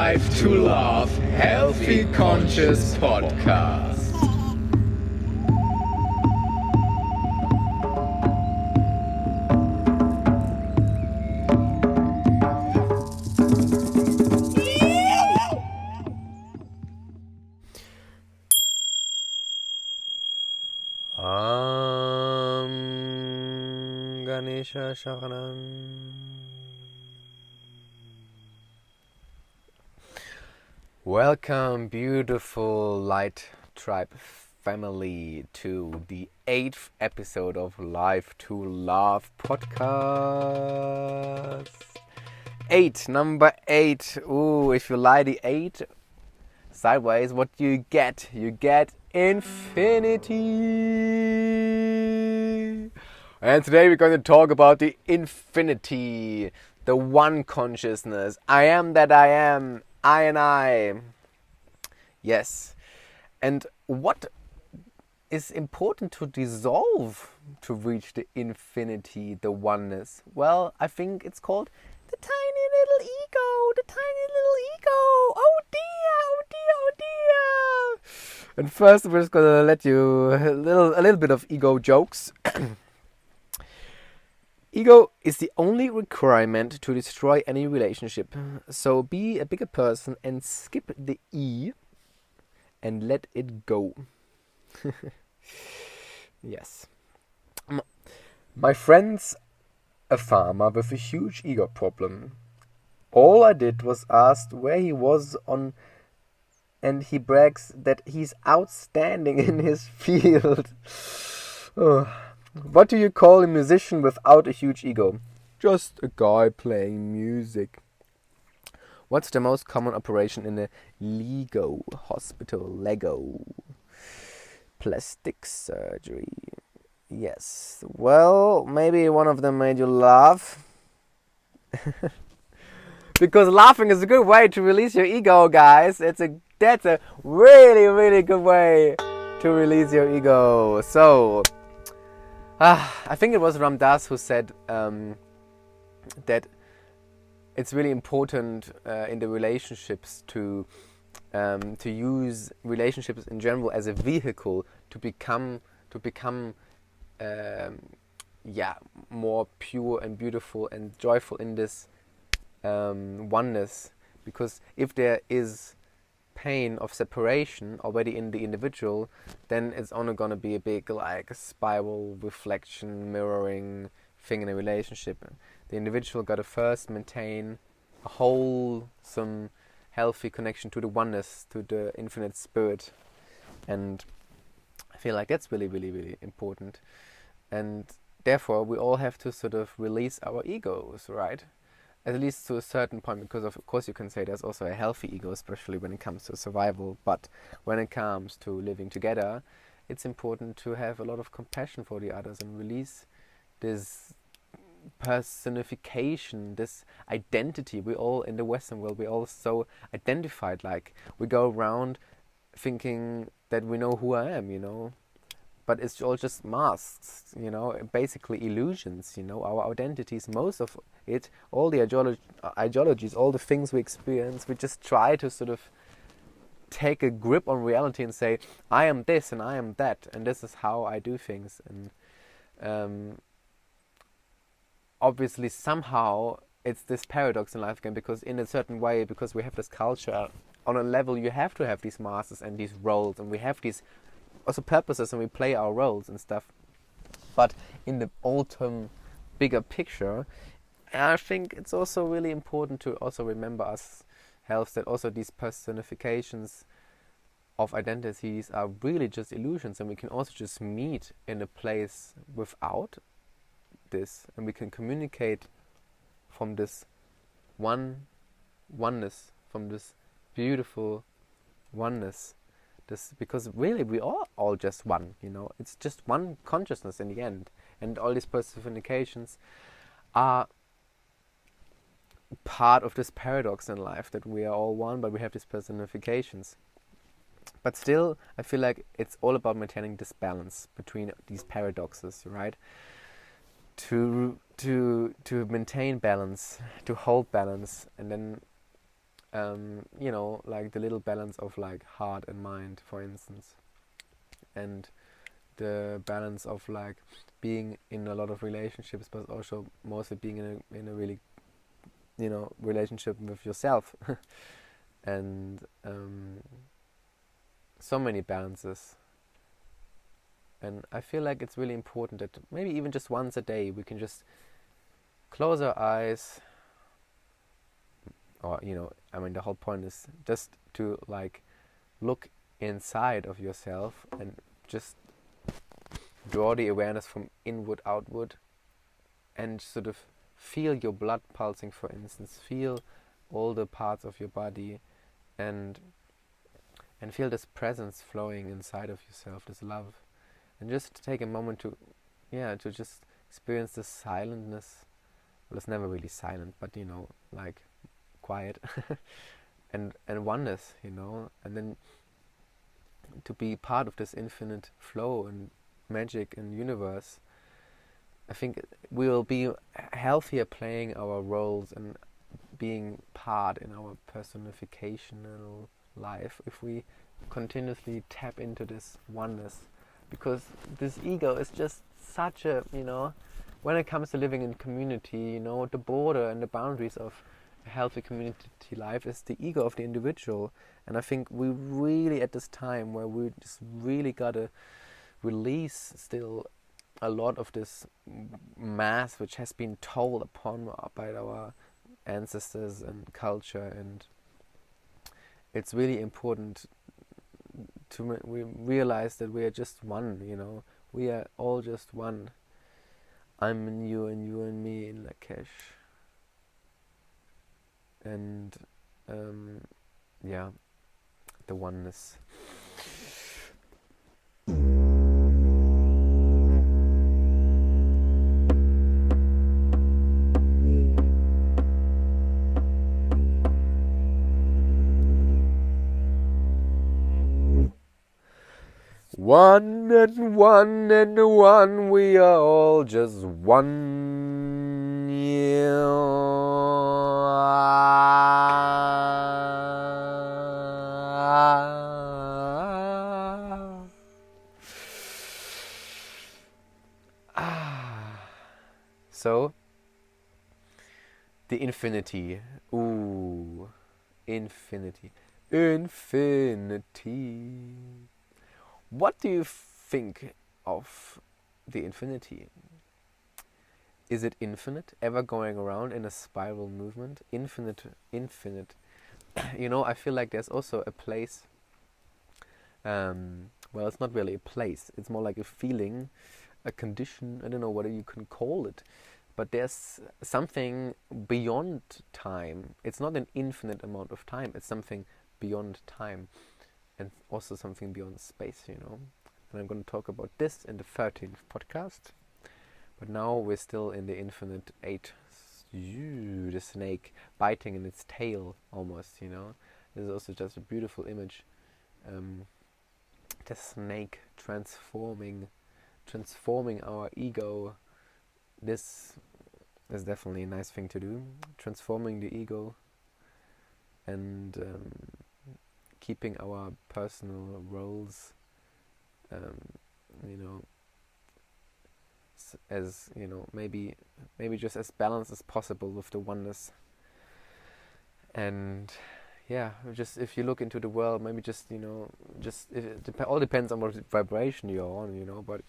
Life to Love Healthy Conscious Podcast. Ganesha Sharanam. Welcome, beautiful Light Tribe family, to the 8th episode of Life to Love podcast. Number 8. Ooh, if you lie the 8 sideways, what do you get? You get infinity. And today we're going to talk about the infinity, the one consciousness. I am that I am, I and I. Yes. And what is important to dissolve to reach the infinity, the oneness? Well, I think it's called the tiny little ego, the tiny little ego. Oh dear, oh dear, oh dear. And first we're just going to let you a little bit of ego jokes. Ego is the only requirement to destroy any relationship. So be a bigger person and skip the E and let it go. Yes. My friend's a farmer with a huge ego problem. All I did was ask where he was on, and he brags that he's outstanding in his field. Oh. What do you call a musician without a huge ego? Just a guy playing music. What's the most common operation in a Lego hospital? Lego. Plastic surgery. Yes. Well, maybe one of them made you laugh. Because laughing is a good way to release your ego, guys. That's a really, really good way to release your ego. So, I think it was Ram Dass who said that it's really important in the relationships to use relationships in general as a vehicle to become more pure and beautiful and joyful in this oneness. Because if there is pain of separation already in the individual, then it's only going to be a big spiral reflection mirroring thing in a relationship. The individual got to first maintain a wholesome healthy connection to the oneness, to the infinite spirit, and I feel like that's really, really, really important. And therefore we all have to sort of release our egos, right? At least to a certain point, because of course you can say there's also a healthy ego, especially when it comes to survival. But when it comes to living together, it's important to have a lot of compassion for the others and release this personification, this identity. We all in the Western world, we all so identified. Like we go around thinking that we know who I am, but it's all just masks, basically illusions, our identities, most of it, all the ideologies, all the things we experience, we just try to sort of take a grip on reality and say, I am this and I am that, and this is how I do things. And obviously somehow it's this paradox in life again, because in a certain way, because we have this culture, on a level you have to have these masters and these roles, and we have these also purposes, and we play our roles and stuff. But in the ultimate bigger picture, I think it's also really important to also remember ourselves that also these personifications of identities are really just illusions, and we can also just meet in a place without this, and we can communicate from this oneness, from this beautiful oneness. This, because really we are all just one, it's just one consciousness in the end, and all these personifications are part of this paradox in life, that we are all one but we have these personifications. But still, I feel like it's all about maintaining this balance between these paradoxes, right? To maintain balance, to hold balance, and then like the little balance of like heart and mind, for instance, and the balance of like being in a lot of relationships, but also mostly being in a really relationship with yourself, and so many balances. And I feel like it's really important that maybe even just once a day we can just close our eyes, or the whole point is just to like look inside of yourself and just draw the awareness from inward outward, and sort of feel your blood pulsing, for instance, feel all the parts of your body, and feel this presence flowing inside of yourself, this love, and just take a moment to just experience this silentness. Well, it's never really silent, but like quiet, and oneness, and then to be part of this infinite flow and magic and universe. I think we will be healthier playing our roles and being part in our personificational life if we continuously tap into this oneness, because this ego is just such a, when it comes to living in community, the border and the boundaries of a healthy community life is the ego of the individual. And I think we really, at this time where we just really gotta release still a lot of this mass which has been told upon by our ancestors and culture, and it's really important to we realize that we are just one. We are all just one. I'm in you and you and me in Lakesh. And the oneness. One and one and one, we are all just one. So, the infinity. Ooh, infinity. Infinity. What do you think of the infinity? Is it infinite, ever going around in a spiral movement? Infinite. I feel like there's also a place. Well, it's not really a place. It's more like a feeling, a condition. I don't know what you can call it. But there's something beyond time. It's not an infinite amount of time. It's something beyond time. And also something beyond space, And I'm going to talk about this in the 13th podcast. But now we're still in the infinite 8. The snake biting in its tail, almost, This is also just a beautiful image. The snake transforming our ego. This is definitely a nice thing to do. Transforming the ego and keeping our personal roles, as maybe just as balanced as possible with the oneness. And just if you look into the world, maybe just it all depends on what vibration you're on, but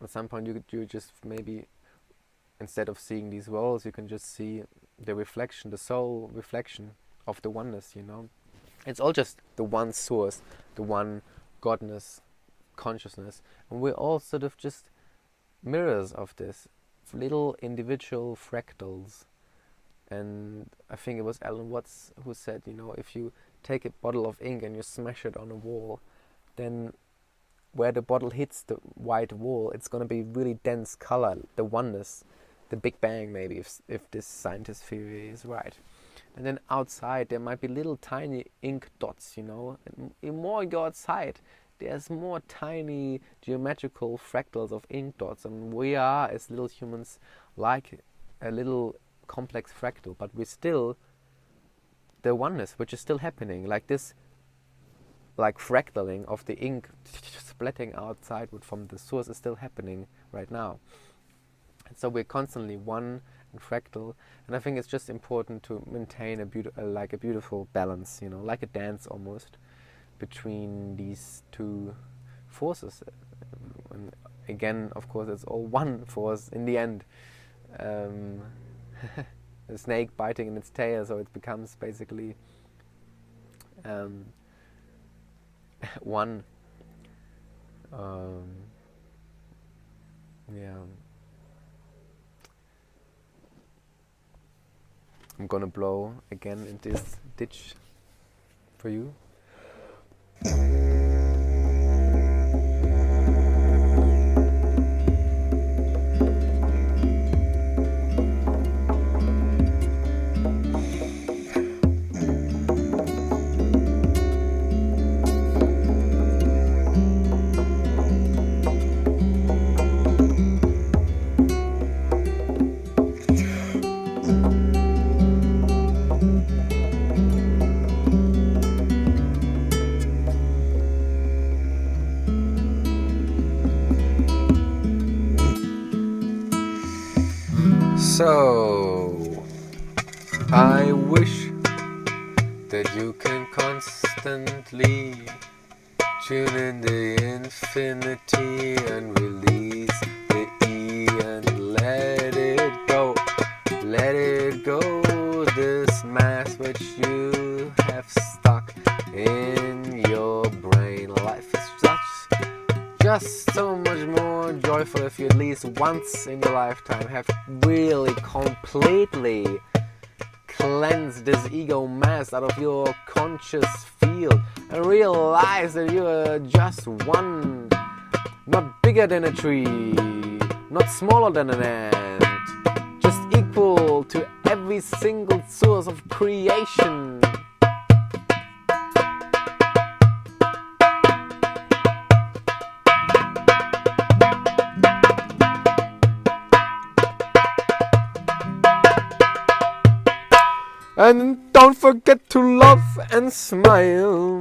at some point you just maybe, instead of seeing these worlds, you can just see the reflection, the soul reflection of the oneness, It's all just the one source, the one godness, consciousness. And we're all sort of just mirrors of this, little individual fractals. And I think it was Alan Watts who said, if you take a bottle of ink and you smash it on a wall, then where the bottle hits the white wall, it's going to be really dense color, the oneness, the Big Bang maybe, if this scientist theory is right. And then outside there might be little tiny ink dots, And the more you go outside, there's more tiny geometrical fractals of ink dots. And we are, as little humans, like a little complex fractal. But we still the oneness which is still happening, like this, like fractaling of the ink splatting outside from the source is still happening right now. And so we're constantly one and fractal, and I think it's just important to maintain a beautiful balance, like a dance almost, between these two forces. And again, of course, it's all one force in the end. The snake biting in its tail, so it becomes basically one. Yeah. I'm gonna blow again in this ditch for you. So, I wish that you can constantly tune in the infinity and release the E and let it go. Let it go, this mass which you have stuck in your brain. Life is just so much more joyful if you at least once in your lifetime have really completely cleansed this ego mass out of your conscious field and realize that you are just one, not bigger than a tree, not smaller than an ant, just equal to every single source of creation. And don't forget to laugh and smile.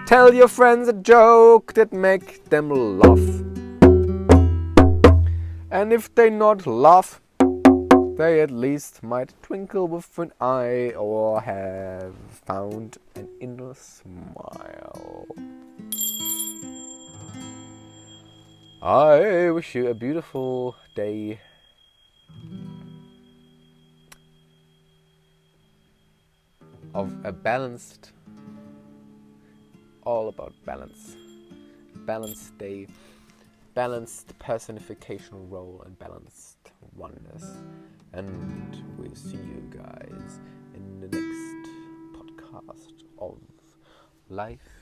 Tell your friends a joke that make them laugh. And if they not laugh, they at least might twinkle with an eye or have found an inner smile. I wish you a beautiful day. Of a balanced, all about balance, balanced day, balanced personification role and balanced oneness. And we'll see you guys in the next podcast of Life